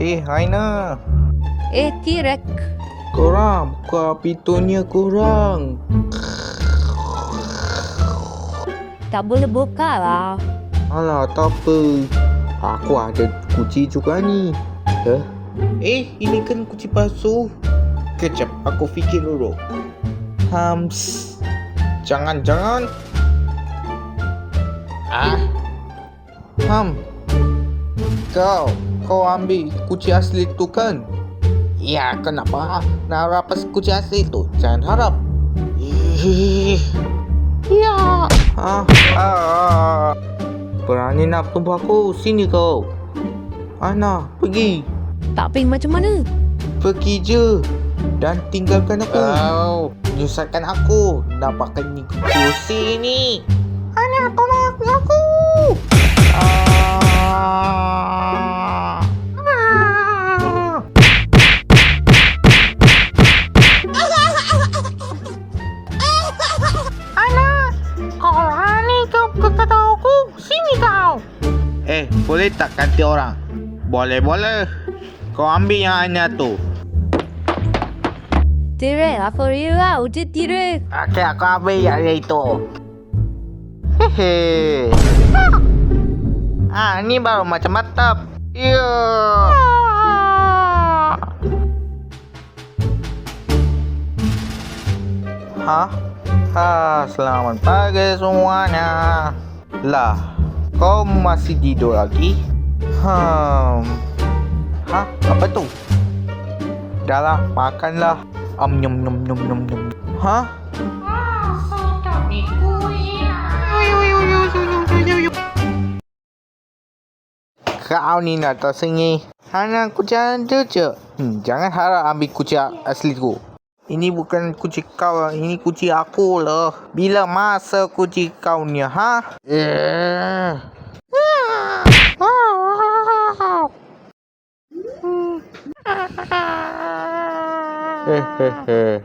Haina. T-Rex. Korang, buka pintunya korang. Tak boleh buka lah. Alah, tak apa. Aku ada kunci juga ni. Ini kan kunci palsu. Kejap, aku fikir dulu. Hams. Jangan. Kau ambil kunci asli tu kan? Ya, kenapa nak rapas kunci asli tu? Jangan harap. Ya. Berani nak tumpah aku? Sini kau. Ana, pergi. Tak pergi macam mana? Pergi je. Dan tinggalkan aku. Menyusahkan aku. Nak pakai ni kursi ni. Ana, tolong aku. Boleh tak ganti orang? Boleh. Kau ambil yang Ana tu. T-Rex, aku rela uji T-Rex. Okey, aku ambil yang itu. Hehe. Ni baru macam mantap. Ya. Selamat pagi semuanya. Lah, kau masih tidur lagi? Apa tu? Dahlah, makanlah. Nyum. Kau ni nak tersengih. Hanya kucing je. Jangan harap ambil kucing asli ku. Ini bukan kucing kau, ini kucing aku lah. Bila masa kucing kau ni, Hehehe.